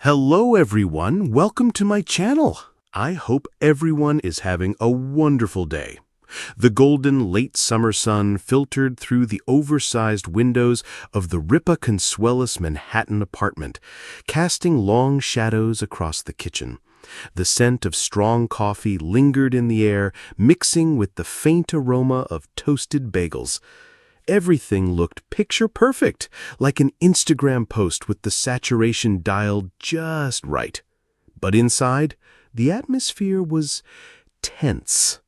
Hello everyone, welcome to my channel. I hope everyone is having a wonderful day. The golden late summer sun filtered through the oversized windows of the Ripa Manhattan apartment, casting long shadows across the kitchen. The scent of strong coffee lingered in the air, mixing with the faint aroma of toasted bagels. Everything looked picture-perfect, like an Instagram post with the saturation dialed just right. But inside, the atmosphere was tense.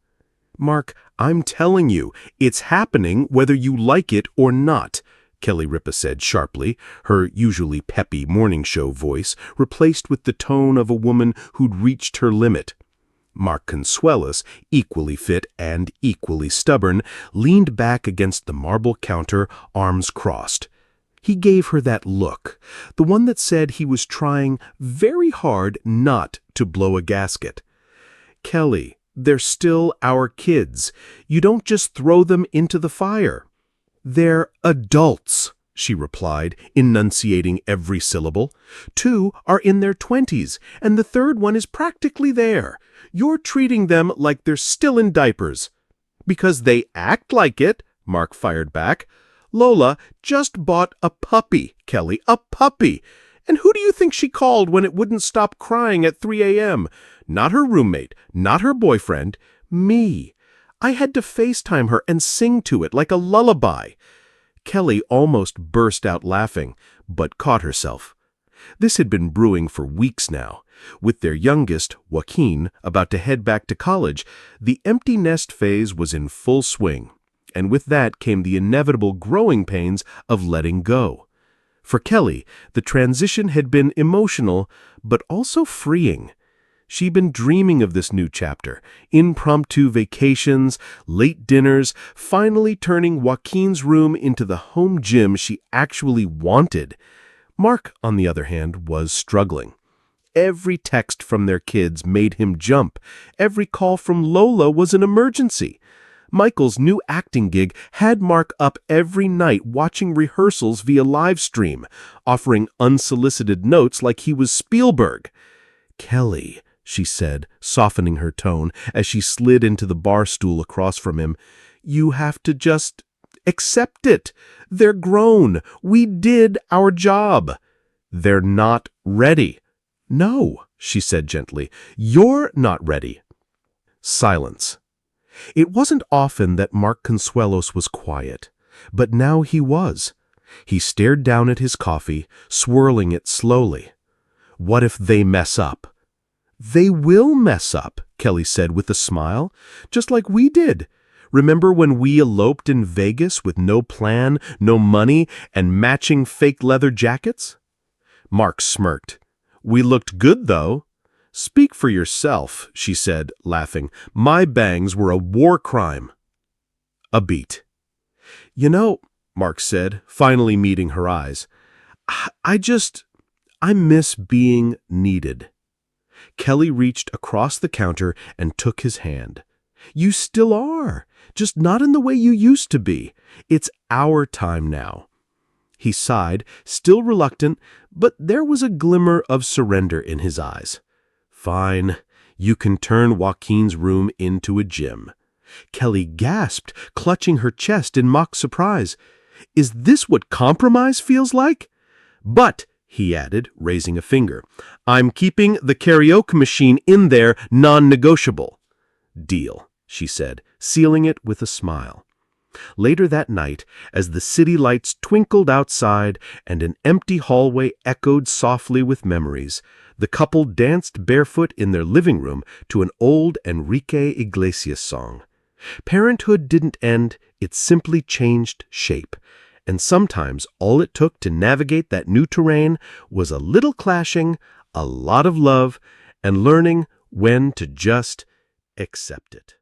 "Mark, I'm telling you, it's happening whether you like it or not," Ripa said sharply, her usually peppy morning show voice replaced with the tone of a woman who'd reached her limit. Mark Consuelos, equally fit and equally stubborn, leaned back against the marble counter, arms crossed. He gave her that look, the one that said he was trying very hard not to blow a gasket. "Kelly, they're still our kids. You don't just throw them into the fire." "They're adults," she replied, enunciating every syllable. "Two are in their 20s, and the third one is practically there. You're treating them like they're still in diapers." "Because they act like it," Mark fired back. "Lola just bought a puppy, Kelly, a puppy. And who do you think she called when it wouldn't stop crying at 3 a.m.? Not her roommate, not her boyfriend, me. I had to FaceTime her and sing to it like a lullaby." Kelly almost burst out laughing, but caught herself. This had been brewing for weeks now. With their youngest, Joaquin, about to head back to college, the empty nest phase was in full swing, and with that came the inevitable growing pains of letting go. For Kelly, the transition had been emotional, but also freeing. She'd been dreaming of this new chapter, impromptu vacations, late dinners, finally turning Joaquin's room into the home gym she actually wanted. Mark, on the other hand, was struggling. Every text from their kids made him jump. Every call from Lola was an emergency. Michael's new acting gig had Mark up every night watching rehearsals via live stream, offering unsolicited notes like he was Spielberg. "Kelly," she said, softening her tone as she slid into the bar stool across from him, "you have to just accept it. They're grown. We did our job. They're not ready." "No," she said gently, "you're not ready." Silence. It wasn't often that Mark Consuelos was quiet, but now he was. He stared down at his coffee, swirling it slowly. What if they mess up? "They will mess up," Kelly said with a smile, "just like we did. Remember when we eloped in Vegas with no plan, no money, and matching fake leather jackets?" Mark smirked. "We looked good, though." "Speak for yourself," she said, laughing. "My bangs were a war crime." A beat. "You know," Mark said, finally meeting her eyes, I miss being needed." Kelly reached across the counter and took his hand. "You still are, just not in the way you used to be. It's our time now." He sighed, still reluctant, but there was a glimmer of surrender in his eyes. "Fine, you can turn Joaquin's room into a gym." Kelly gasped, clutching her chest in mock surprise. "Is this what compromise feels like?" "But," he added, raising a finger, "I'm keeping the karaoke machine in there non-negotiable." "Deal," she said, sealing it with a smile. Later that night, as the city lights twinkled outside and an empty hallway echoed softly with memories, the couple danced barefoot in their living room to an old Enrique Iglesias song. Parenthood didn't end, it simply changed shape. And sometimes all it took to navigate that new terrain was a little clashing, a lot of love, and learning when to just accept it.